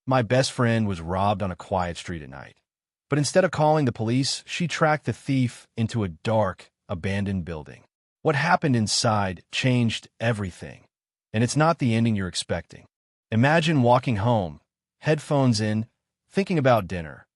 My best friend was robbed on a quiet street at night. But instead of calling the police, she tracked the thief into a dark, abandoned building. What happened inside changed everything. And it's not the ending you're expecting. Imagine walking home, headphones in, thinking about dinner,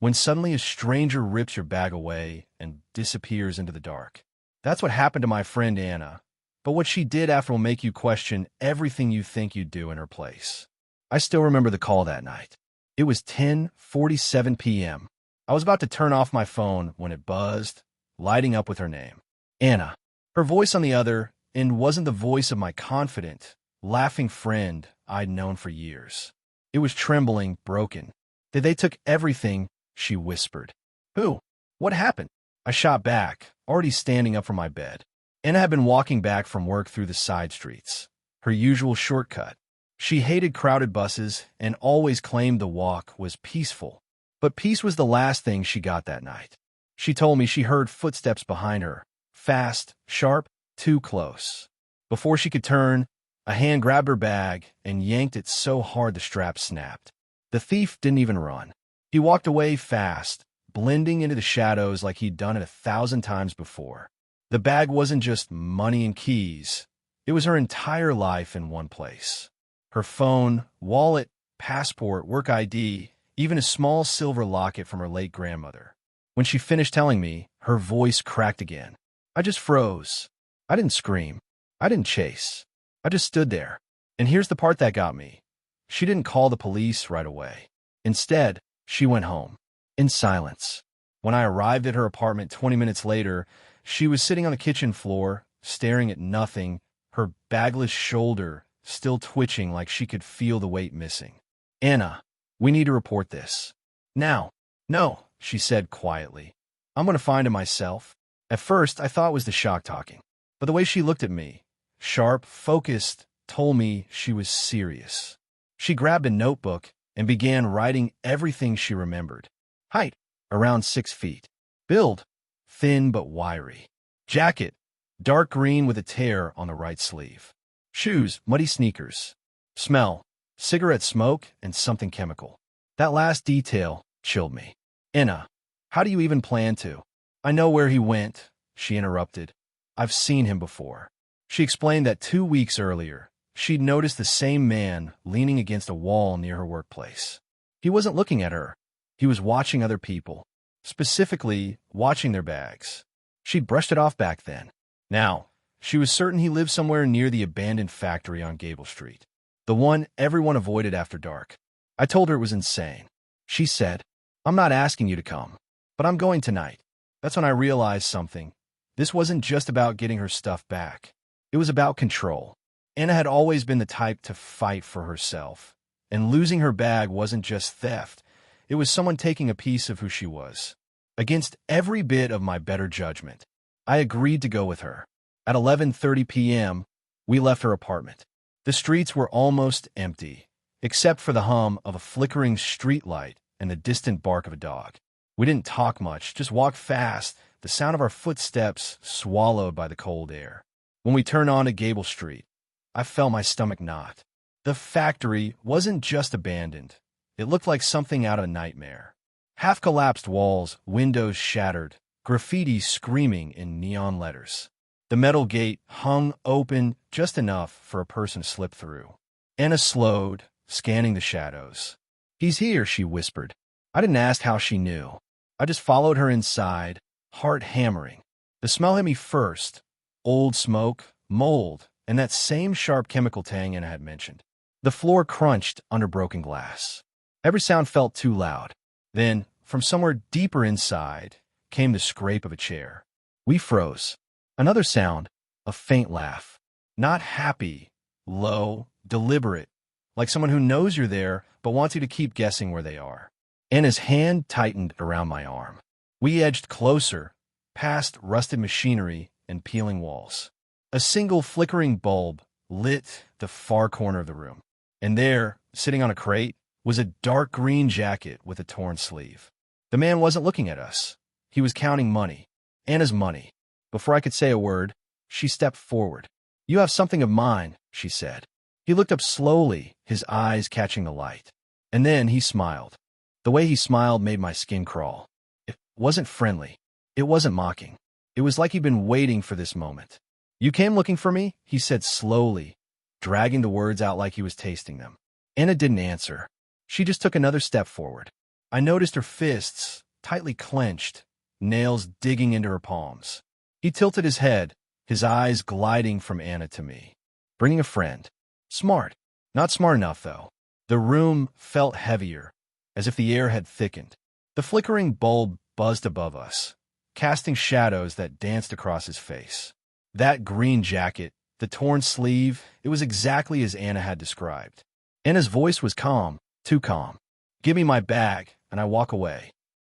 when suddenly a stranger rips your bag away and disappears into the dark. That's what happened to my friend Anna. But what she did after will make you question everything you think you'd do in her place. I still remember the call that night. It was 10:47 p.m. I was about to turn off my phone when it buzzed, lighting up with her name. Anna. Her voice on the other end wasn't the voice of my confident, laughing friend I'd known for years. It was trembling, broken. They took everything, she whispered. Who? What happened? I shot back, already standing up from my bed. Anna had been walking back from work through the side streets, her usual shortcut. She hated crowded buses and always claimed the walk was peaceful. But peace was the last thing she got that night. She told me she heard footsteps behind her, fast, sharp, too close. Before she could turn, a hand grabbed her bag and yanked it so hard the strap snapped. The thief didn't even run. He walked away fast, blending into the shadows like he'd done it 1,000 times before. The bag wasn't just money and keys. It was her entire life in one place. Her phone, wallet, passport, work ID, even a small silver locket from her late grandmother. When she finished telling me, her voice cracked again. I just froze. I didn't scream. I didn't chase. I just stood there. And here's the part that got me. She didn't call the police right away. Instead, she went home. In silence. When I arrived at her apartment 20 minutes later, she was sitting on the kitchen floor, staring at nothing, her bagless shoulder still twitching like she could feel the weight missing. Anna, we need to report this. Now. No, she said quietly. I'm going to find him myself. At first, I thought it was the shock talking. But the way she looked at me, sharp, focused, told me she was serious. She grabbed a notebook and began writing everything she remembered. Height, around 6 feet. Build, thin but wiry. Jacket, dark green with a tear on the right sleeve. Shoes, muddy sneakers. Smell, cigarette smoke and something chemical. That last detail chilled me. Anna, how do you even plan to? I know where he went, she interrupted. I've seen him before. She explained that 2 weeks earlier, she'd noticed the same man leaning against a wall near her workplace. He wasn't looking at her. He was watching other people, specifically watching their bags. She'd brushed it off back then. Now, she was certain he lived somewhere near the abandoned factory on Gable Street, the one everyone avoided after dark. I told her it was insane. She said, I'm not asking you to come, but I'm going tonight. That's when I realized something. This wasn't just about getting her stuff back. It was about control. Anna had always been the type to fight for herself, and losing her bag wasn't just theft. It was someone taking a piece of who she was. Against every bit of my better judgment, I agreed to go with her. At 11:30 p.m., we left her apartment. The streets were almost empty, except for the hum of a flickering streetlight and the distant bark of a dog. We didn't talk much, just walked fast, the sound of our footsteps swallowed by the cold air. When we turned onto Gable Street, I felt my stomach knot. The factory wasn't just abandoned. It looked like something out of a nightmare. Half-collapsed walls, windows shattered, graffiti screaming in neon letters. The metal gate hung open just enough for a person to slip through. Anna slowed, scanning the shadows. He's here, she whispered. I didn't ask how she knew. I just followed her inside, heart hammering. The smell hit me first. Old smoke, mold, and that same sharp chemical tang Anna had mentioned. The floor crunched under broken glass. Every sound felt too loud. Then, from somewhere deeper inside, came the scrape of a chair. We froze. Another sound, a faint laugh. Not happy, low, deliberate, like someone who knows you're there but wants you to keep guessing where they are. Anna's hand tightened around my arm. We edged closer, past rusted machinery and peeling walls. A single flickering bulb lit the far corner of the room. And there, sitting on a crate, was a dark green jacket with a torn sleeve. The man wasn't looking at us. He was counting money. Anna's money. Before I could say a word, she stepped forward. You have something of mine, she said. He looked up slowly, his eyes catching the light. And then he smiled. The way he smiled made my skin crawl. It wasn't friendly. It wasn't mocking. It was like he'd been waiting for this moment. "You came looking for me?" he said slowly, dragging the words out like he was tasting them. Anna didn't answer. She just took another step forward. I noticed her fists, tightly clenched, nails digging into her palms. He tilted his head, his eyes gliding from Anna to me. "Bringing a friend. Smart. Not smart enough, though." The room felt heavier, as if the air had thickened. The flickering bulb buzzed above us, casting shadows that danced across his face. That green jacket, the torn sleeve, it was exactly as Anna had described. Anna's voice was calm, too calm. "Give me my bag, and I walk away."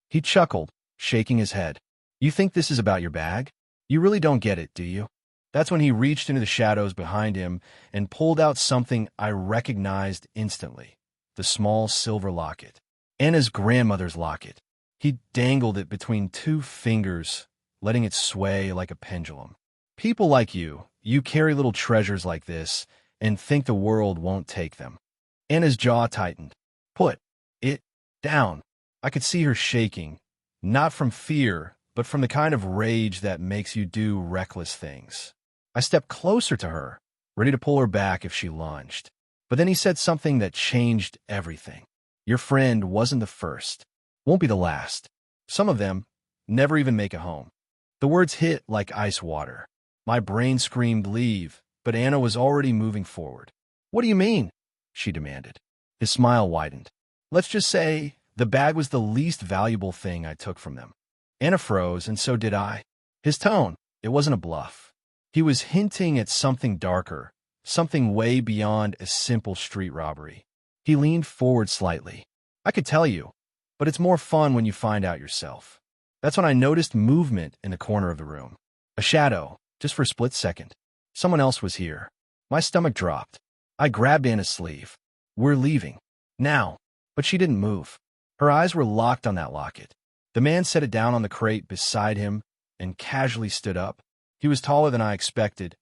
He chuckled, shaking his head. "You think this is about your bag? You really don't get it, do you?" That's when he reached into the shadows behind him and pulled out something I recognized instantly. The small silver locket. Anna's grandmother's locket. He dangled it between two fingers, letting it sway like a pendulum. "People like you carry little treasures like this and think the world won't take them." Anna's jaw tightened. "Put it down." I could see her shaking, not from fear, but from the kind of rage that makes you do reckless things. I stepped closer to her, ready to pull her back if she lunged. But then he said something that changed everything. "Your friend wasn't the first. Won't be the last. Some of them never even make it home." The words hit like ice water. My brain screamed leave, but Anna was already moving forward. "What do you mean?" she demanded. His smile widened. "Let's just say the bag was the least valuable thing I took from them." Anna froze, and so did I. His tone, it wasn't a bluff. He was hinting at something darker, something way beyond a simple street robbery. He leaned forward slightly. "I could tell you, but it's more fun when you find out yourself." That's when I noticed movement in the corner of the room. A shadow, just for a split second. Someone else was here. My stomach dropped. I grabbed Anna's sleeve. "We're leaving. Now." But she didn't move. Her eyes were locked on that locket. The man set it down on the crate beside him and casually stood up. He was taller than I expected,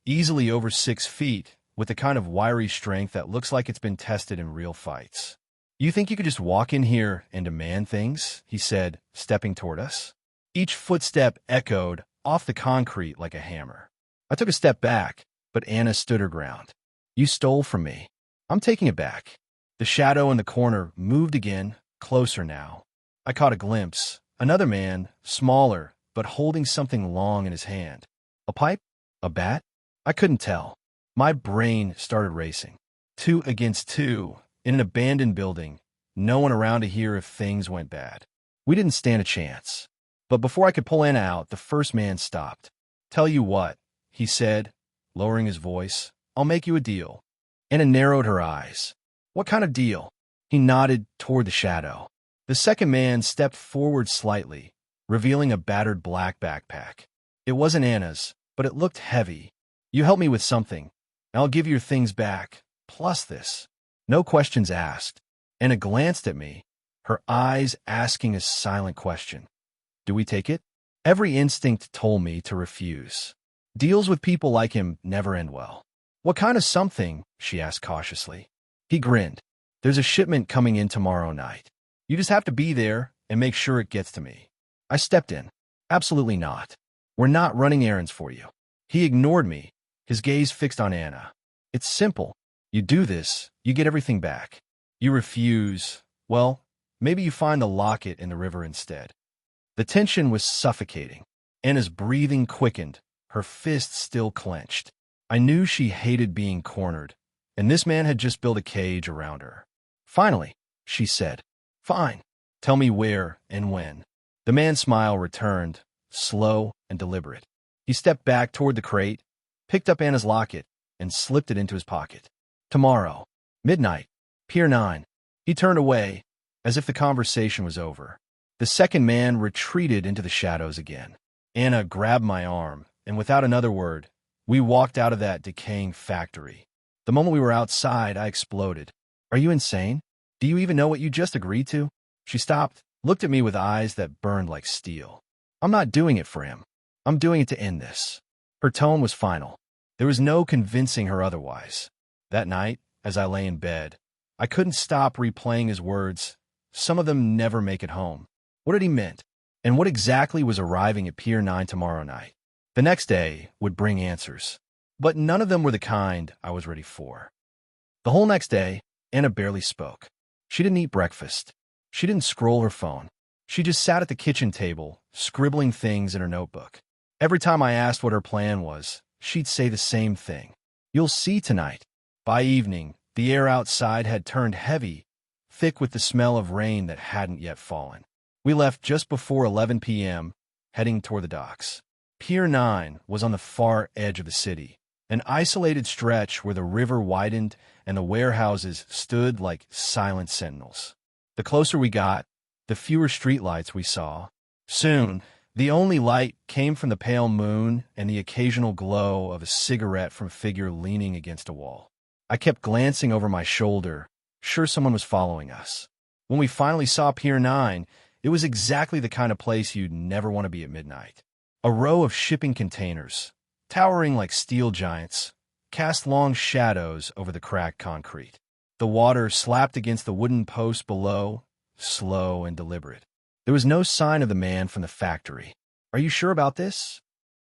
easily over 6 feet, with the kind of wiry strength that looks like it's been tested in real fights. "You think you could just walk in here and demand things?" he said, stepping toward us. Each footstep echoed off the concrete like a hammer. I took a step back, but Anna stood her ground. "You stole from me. I'm taking it back." The shadow in the corner moved again, closer now. I caught a glimpse. Another man, smaller, but holding something long in his hand. A pipe? A bat? I couldn't tell. My brain started racing. 2 against 2, in an abandoned building, no one around to hear if things went bad. We didn't stand a chance. But before I could pull Anna out, the first man stopped. "Tell you what," he said, lowering his voice, "I'll make you a deal." Anna narrowed her eyes. "What kind of deal?" He nodded toward the shadow. The second man stepped forward slightly, revealing a battered black backpack. It wasn't Anna's, but it looked heavy. "You help me with something, and I'll give you your things back, plus this." No questions asked. Anna glanced at me, her eyes asking a silent question. "Do we take it?" Every instinct told me to refuse. Deals with people like him never end well. "What kind of something?" she asked cautiously. He grinned. "There's a shipment coming in tomorrow night. You just have to be there and make sure it gets to me." I stepped in. "Absolutely not. We're not running errands for you." He ignored me, his gaze fixed on Anna. "It's simple. You do this, you get everything back. You refuse, well, maybe you find the locket in the river instead." The tension was suffocating. Anna's breathing quickened, her fists still clenched. I knew she hated being cornered, and this man had just built a cage around her. "Finally," she said. "Fine. Tell me where and when." The man's smile returned, slow and deliberate. He stepped back toward the crate, picked up Anna's locket, and slipped it into his pocket. "Tomorrow, midnight, Pier 9. He turned away, as if the conversation was over. The second man retreated into the shadows again. Anna grabbed my arm, and without another word, we walked out of that decaying factory. The moment we were outside, I exploded. "Are you insane? Do you even know what you just agreed to?" She stopped, looked at me with eyes that burned like steel. "I'm not doing it for him. I'm doing it to end this." Her tone was final. There was no convincing her otherwise. That night, as I lay in bed, I couldn't stop replaying his words. Some of them never make it home. What had he meant? And what exactly was arriving at Pier 9 tomorrow night? The next day would bring answers. But none of them were the kind I was ready for. The whole next day, Anna barely spoke. She didn't eat breakfast. She didn't scroll her phone. She just sat at the kitchen table, scribbling things in her notebook. Every time I asked what her plan was, she'd say the same thing. You'll see tonight. By evening, the air outside had turned heavy, thick with the smell of rain that hadn't yet fallen. We left just before 11 p.m., heading toward the docks. Pier 9 was on the far edge of the city, an isolated stretch where the river widened and the warehouses stood like silent sentinels. The closer we got, the fewer streetlights we saw. Soon, the only light came from the pale moon and the occasional glow of a cigarette from a figure leaning against a wall. I kept glancing over my shoulder, sure someone was following us. When we finally saw Pier 9, it was exactly the kind of place you'd never want to be at midnight. A row of shipping containers, towering like steel giants, cast long shadows over the cracked concrete. The water slapped against the wooden post below, slow and deliberate. There was no sign of the man from the factory. Are you sure about this?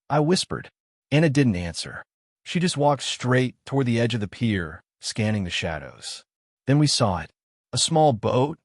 I whispered. Anna didn't answer. She just walked straight toward the edge of the pier, scanning the shadows. Then we saw it. A small boat,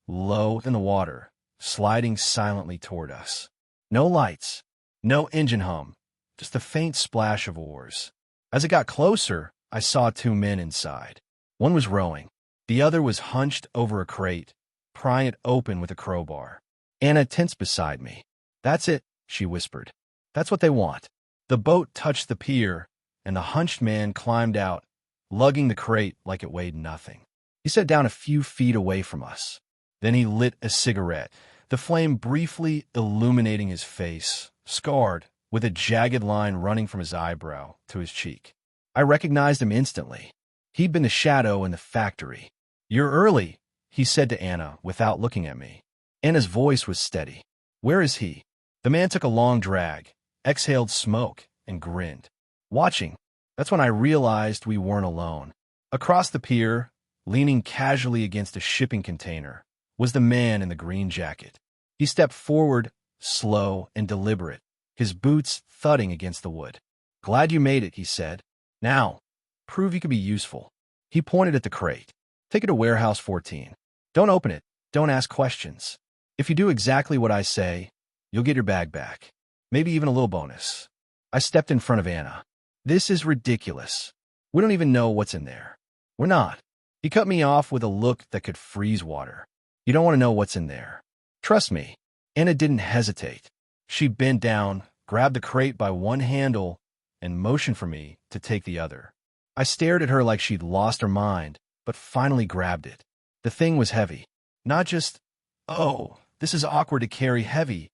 low in the water, sliding silently toward us. No lights, no engine hum, just a faint splash of oars. As it got closer, I saw two men inside. One was rowing. The other was hunched over a crate, prying it open with a crowbar. Anna tensed beside me. That's it, she whispered. That's what they want. The boat touched the pier, and the hunched man climbed out, lugging the crate like it weighed nothing. He sat down a few feet away from us. Then he lit a cigarette, the flame briefly illuminating his face, scarred, with a jagged line running from his eyebrow to his cheek. I recognized him instantly. He'd been the shadow in the factory. You're early, he said to Anna without looking at me. Anna's voice was steady. Where is he? The man took a long drag, exhaled smoke, and grinned. Watching. That's when I realized we weren't alone. Across the pier, leaning casually against a shipping container, was the man in the green jacket. He stepped forward, slow and deliberate, his boots thudding against the wood. Glad you made it, he said. Now, prove you can be useful. He pointed at the crate. Take it to Warehouse 14. Don't open it. Don't ask questions. If you do exactly what I say, you'll get your bag back. Maybe even a little bonus. I stepped in front of Anna. This is ridiculous. We don't even know what's in there. We're not. He cut me off with a look that could freeze water. You don't want to know what's in there. Trust me. Anna didn't hesitate. She bent down, grabbed the crate by one handle, and motioned for me to take the other. I stared at her like she'd lost her mind, but finally grabbed it. The thing was heavy. Not just, oh, this is awkward to carry, heavy,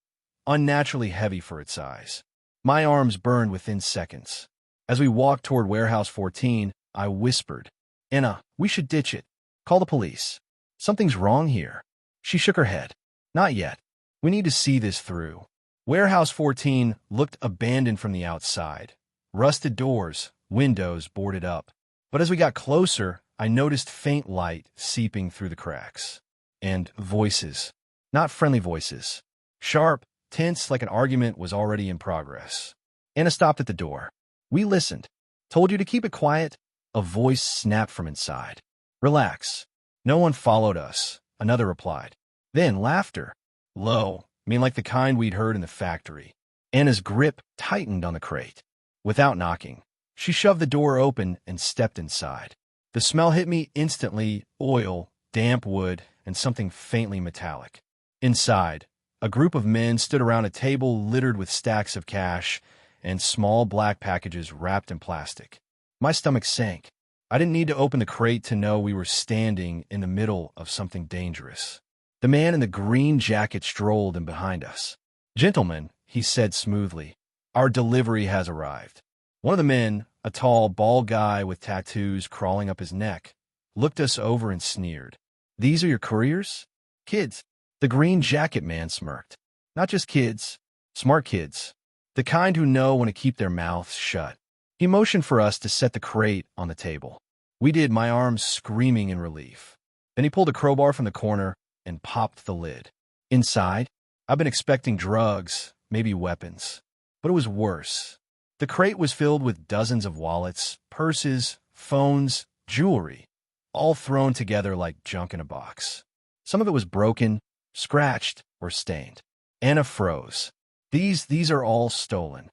unnaturally heavy for its size. My arms burned within seconds. As we walked toward Warehouse 14, I whispered, Anna, we should ditch it. Call the police. Something's wrong here. She shook her head. Not yet. We need to see this through. Warehouse 14 looked abandoned from the outside. Rusted doors, windows boarded up. But as we got closer, I noticed faint light seeping through the cracks. And voices. Not friendly voices. Sharp, tense like an argument was already in progress. Anna stopped at the door. We listened. Told you to keep it quiet? A voice snapped from inside. Relax. No one followed us, another replied. Then laughter. Low, like the kind we'd heard in the factory. Anna's grip tightened on the crate. Without knocking, she shoved the door open and stepped inside. The smell hit me instantly, oil, damp wood, and something faintly metallic. Inside, a group of men stood around a table littered with stacks of cash and small black packages wrapped in plastic. My stomach sank. I didn't need to open the crate to know we were standing in the middle of something dangerous. The man in the green jacket strolled in behind us. Gentlemen, he said smoothly, our delivery has arrived. One of the men, a tall, bald guy with tattoos crawling up his neck, looked us over and sneered. These are your couriers? Kids. The green jacket man smirked. Not just kids, smart kids. The kind who know when to keep their mouths shut. He motioned for us to set the crate on the table. We did, my arms screaming in relief. Then he pulled a crowbar from the corner and popped the lid. Inside, I've been expecting drugs, maybe weapons. But it was worse. The crate was filled with dozens of wallets, purses, phones, jewelry, all thrown together like junk in a box. Some of it was broken, scratched, or stained. Anna froze. These are all stolen.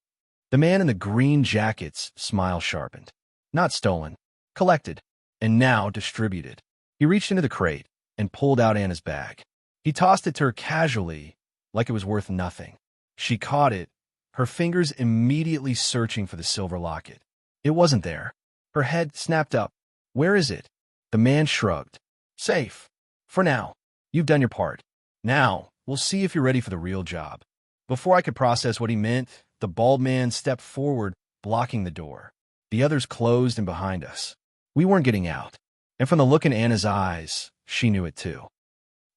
The man in the green jacket's smile sharpened. Not stolen, collected, and now distributed. He reached into the crate and pulled out Anna's bag. He tossed it to her casually, like it was worth nothing. She caught it, her fingers immediately searching for the silver locket. It wasn't there. Her head snapped up. Where is it? The man shrugged. Safe. For now. You've done your part. Now, we'll see if you're ready for the real job. Before I could process what he meant, the bald man stepped forward, blocking the door. The others closed in behind us. We weren't getting out. And from the look in Anna's eyes, she knew it too.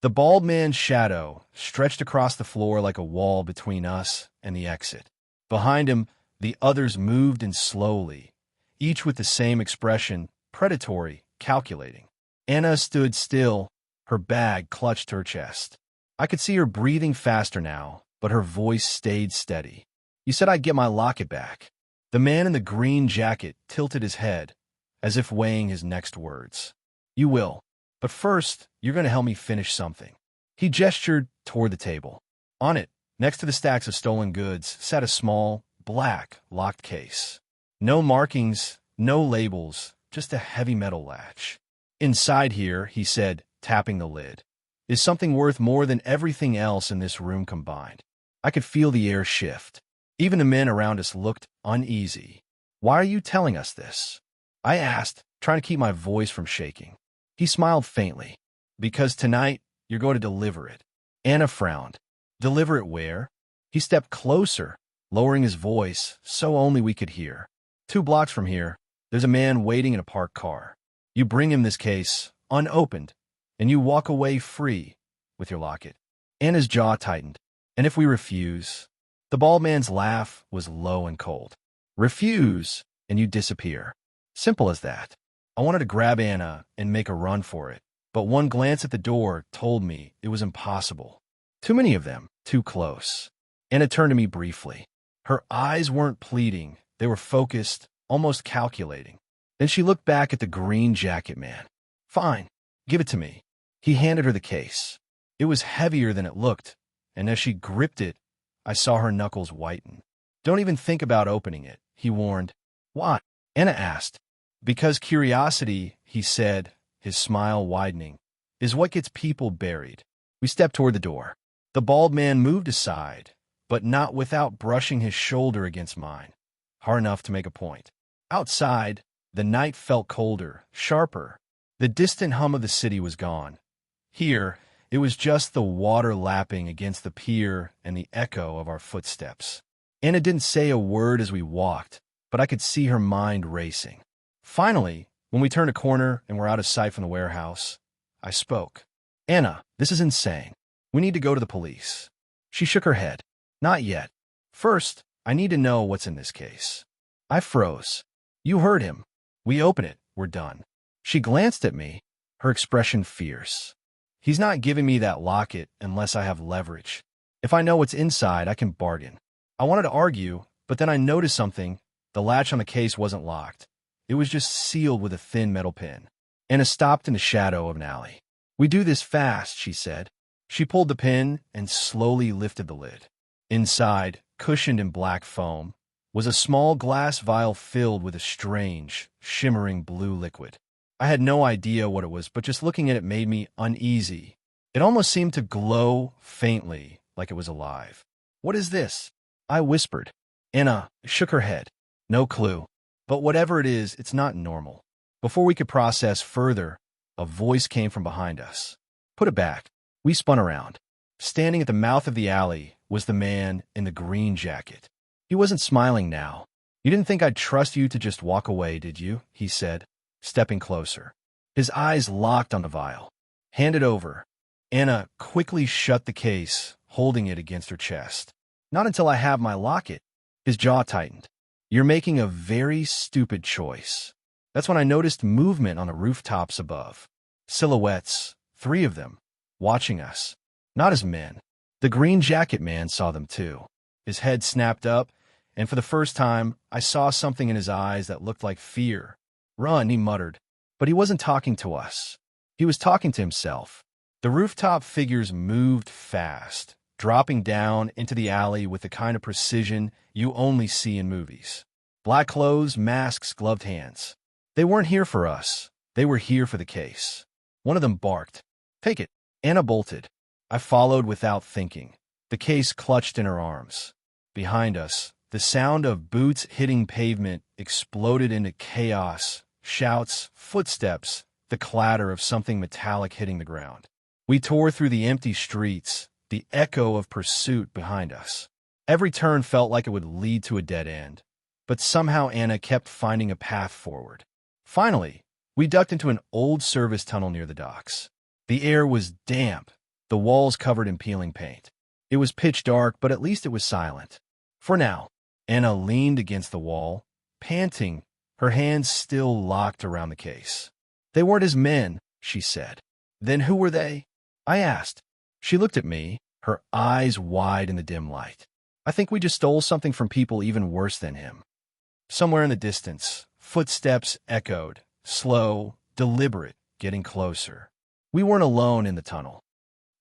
The bald man's shadow stretched across the floor like a wall between us and the exit. Behind him, the others moved in slowly, each with the same expression, predatory, calculating. Anna stood still, her bag clutched to her chest. I could see her breathing faster now, but her voice stayed steady. You said I'd get my locket back. The man in the green jacket tilted his head, as if weighing his next words. You will. But first, you're going to help me finish something. He gestured toward the table. On it, next to the stacks of stolen goods, sat a small, black, locked case. No markings, no labels, just a heavy metal latch. Inside here, he said, tapping the lid, is something worth more than everything else in this room combined. I could feel the air shift. Even the men around us looked uneasy. Why are you telling us this? I asked, trying to keep my voice from shaking. He smiled faintly. Because tonight, you're going to deliver it. Anna frowned. Deliver it where? He stepped closer, lowering his voice so only we could hear. 2 blocks from here, there's a man waiting in a parked car. You bring him this case, unopened, and you walk away free with your locket. Anna's jaw tightened. And if we refuse? The bald man's laugh was low and cold. Refuse, and you disappear. Simple as that. I wanted to grab Anna and make a run for it, but one glance at the door told me it was impossible. Too many of them, too close. Anna turned to me briefly. Her eyes weren't pleading, they were focused, almost calculating. Then she looked back at the green jacket man. Fine, give it to me. He handed her the case. It was heavier than it looked, and as she gripped it, I saw her knuckles whiten. Don't even think about opening it, he warned. Why? Anna asked. Because curiosity, he said, his smile widening, is what gets people buried. We stepped toward the door. The bald man moved aside, but not without brushing his shoulder against mine, hard enough to make a point. Outside, the night felt colder, sharper. The distant hum of the city was gone. Here, it was just the water lapping against the pier and the echo of our footsteps. Anna didn't say a word as we walked, but I could see her mind racing. Finally, when we turned a corner and were out of sight from the warehouse, I spoke. Anna, this is insane. We need to go to the police. She shook her head. Not yet. First, I need to know what's in this case. I froze. You heard him. We open it, we're done. She glanced at me, her expression fierce. He's not giving me that locket unless I have leverage. If I know what's inside, I can bargain. I wanted to argue, but then I noticed something. The latch on the case wasn't locked. It was just sealed with a thin metal pin. Anna stopped in the shadow of an alley. We do this fast, she said. She pulled the pin and slowly lifted the lid. Inside, cushioned in black foam, was a small glass vial filled with a strange, shimmering blue liquid. I had no idea what it was, but just looking at it made me uneasy. It almost seemed to glow faintly, like it was alive. What is this? I whispered. Anna shook her head. No clue. But whatever it is, it's not normal. Before we could process further, a voice came from behind us. Put it back. We spun around. Standing at the mouth of the alley was the man in the green jacket. He wasn't smiling now. You didn't think I'd trust you to just walk away, did you? He said, stepping closer. His eyes locked on the vial. Hand it over. Anna quickly shut the case, holding it against her chest. Not until I have my locket. His jaw tightened. You're making a very stupid choice. That's when I noticed movement on the rooftops above. Silhouettes, 3 of them, watching us. Not as men. The green jacket man saw them too. His head snapped up, and for the first time, I saw something in his eyes that looked like fear. "Run," he muttered. But he wasn't talking to us. He was talking to himself. The rooftop figures moved fast, dropping down into the alley with the kind of precision you only see in movies. Black clothes, masks, gloved hands. They weren't here for us. They were here for the case. One of them barked. "Take it." Anna bolted. I followed without thinking. The case clutched in her arms. Behind us, the sound of boots hitting pavement exploded into chaos, shouts, footsteps, the clatter of something metallic hitting the ground. We tore through the empty streets, the echo of pursuit behind us. Every turn felt like it would lead to a dead end, but somehow Anna kept finding a path forward. Finally, we ducked into an old service tunnel near the docks. The air was damp, the walls covered in peeling paint. It was pitch dark, but at least it was silent. For now, Anna leaned against the wall, panting, her hands still locked around the case. "They weren't his men," she said. "Then who were they?" I asked. She looked at me, her eyes wide in the dim light. "I think we just stole something from people even worse than him." Somewhere in the distance, footsteps echoed, slow, deliberate, getting closer. We weren't alone in the tunnel.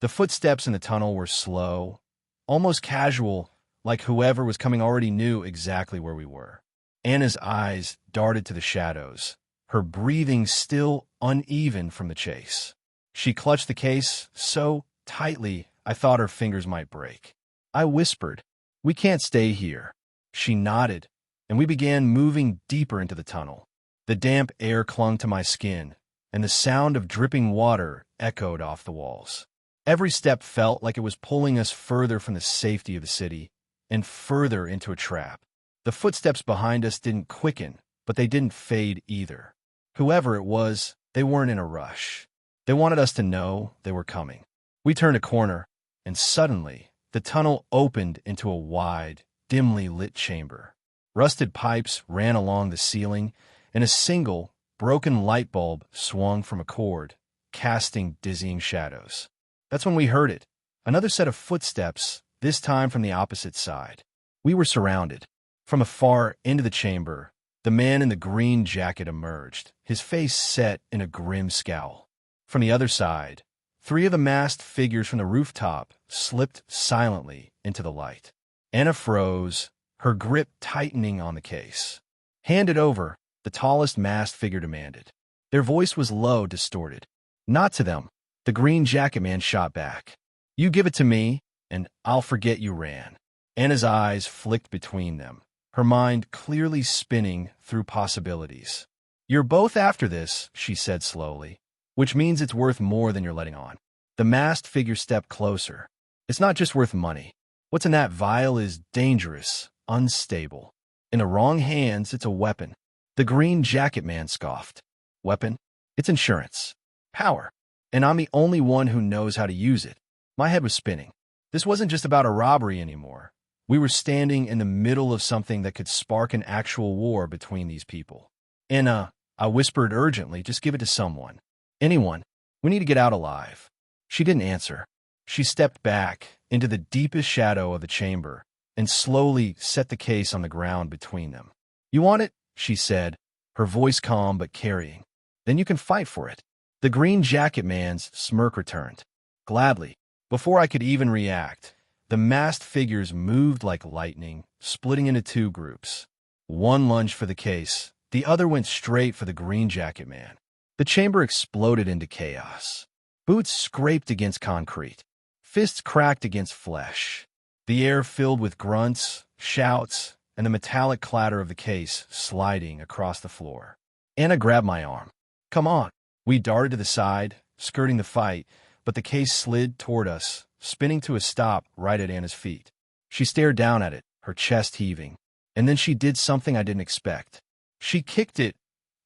The footsteps in the tunnel were slow, almost casual, like whoever was coming already knew exactly where we were. Anna's eyes darted to the shadows, her breathing still uneven from the chase. She clutched the case so tightly I thought her fingers might break. I whispered, "We can't stay here." She nodded, and we began moving deeper into the tunnel. The damp air clung to my skin, and the sound of dripping water echoed off the walls. Every step felt like it was pulling us further from the safety of the city and further into a trap. The footsteps behind us didn't quicken, but they didn't fade either. Whoever it was, they weren't in a rush. They wanted us to know they were coming. We turned a corner, and suddenly, the tunnel opened into a wide, dimly lit chamber. Rusted pipes ran along the ceiling, and a single, broken light bulb swung from a cord, casting dizzying shadows. That's when we heard it. Another set of footsteps, this time from the opposite side. We were surrounded. From afar into the chamber, the man in the green jacket emerged, his face set in a grim scowl. From the other side, 3 of the masked figures from the rooftop slipped silently into the light. Anna froze, her grip tightening on the case. "Hand it over," the tallest masked figure demanded. Their voice was low, distorted. "Not to them," the green jacket man shot back. "You give it to me, and I'll forget you ran." Anna's eyes flicked between them, her mind clearly spinning through possibilities. "You're both after this," she said slowly, "which means it's worth more than you're letting on." The masked figure stepped closer. "It's not just worth money. What's in that vial is dangerous, unstable. In the wrong hands, it's a weapon." The green jacket man scoffed. "Weapon? It's insurance. Power. And I'm the only one who knows how to use it." My head was spinning. This wasn't just about a robbery anymore. We were standing in the middle of something that could spark an actual war between these people. "Anna," I whispered urgently, "just give it to someone. Anyone. We need to get out alive." She didn't answer. She stepped back into the deepest shadow of the chamber and slowly set the case on the ground between them. "You want it?" she said, her voice calm but carrying. "Then you can fight for it." The green jacket man's smirk returned. "Gladly." Before I could even react, the masked figures moved like lightning, splitting into 2 groups. One lunged for the case, the other went straight for the green jacket man. The chamber exploded into chaos. Boots scraped against concrete. Fists cracked against flesh. The air filled with grunts, shouts, and the metallic clatter of the case sliding across the floor. Anna grabbed my arm. "Come on." We darted to the side, skirting the fight, but the case slid toward us, spinning to a stop right at Anna's feet. She stared down at it, her chest heaving, and then she did something I didn't expect. She kicked it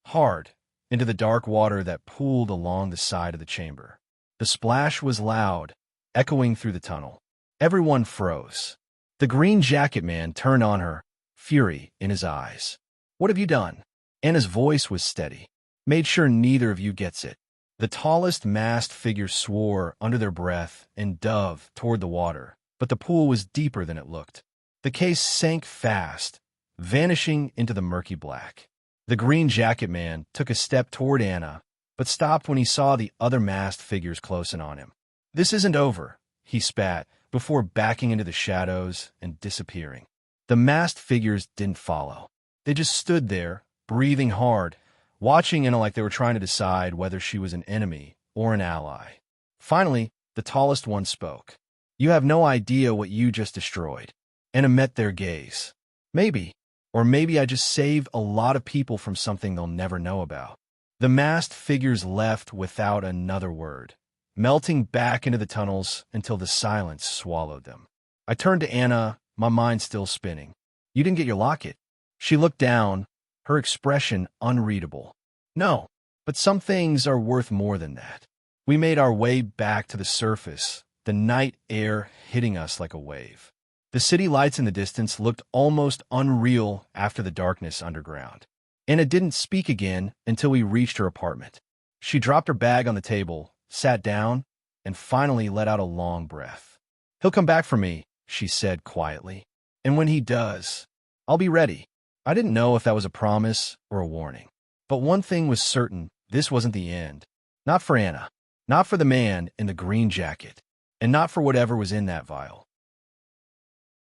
hard into the dark water that pooled along the side of the chamber. The splash was loud, echoing through the tunnel. Everyone froze. The green jacket man turned on her, fury in his eyes. "What have you done?" Anna's voice was steady. "Made sure neither of you gets it." The tallest masked figures swore under their breath and dove toward the water, but the pool was deeper than it looked. The case sank fast, vanishing into the murky black. The green jacket man took a step toward Anna, but stopped when he saw the other masked figures close in on him. "This isn't over," he spat, before backing into the shadows and disappearing. The masked figures didn't follow. They just stood there, breathing hard, watching Anna like they were trying to decide whether she was an enemy or an ally. Finally, the tallest one spoke. "You have no idea what you just destroyed." Anna met their gaze. "Maybe. Or maybe I just saved a lot of people from something they'll never know about." The masked figures left without another word, melting back into the tunnels until the silence swallowed them. I turned to Anna, my mind still spinning. "You didn't get your locket?" She looked down, her expression unreadable. "No, but some things are worth more than that." We made our way back to the surface, the night air hitting us like a wave. The city lights in the distance looked almost unreal after the darkness underground. Anna didn't speak again until we reached her apartment. She dropped her bag on the table, sat down, and finally let out a long breath. "He'll come back for me," she said quietly. "And when he does, I'll be ready." I didn't know if that was a promise or a warning. But one thing was certain, this wasn't the end. Not for Anna, not for the man in the green jacket, and not for whatever was in that vial.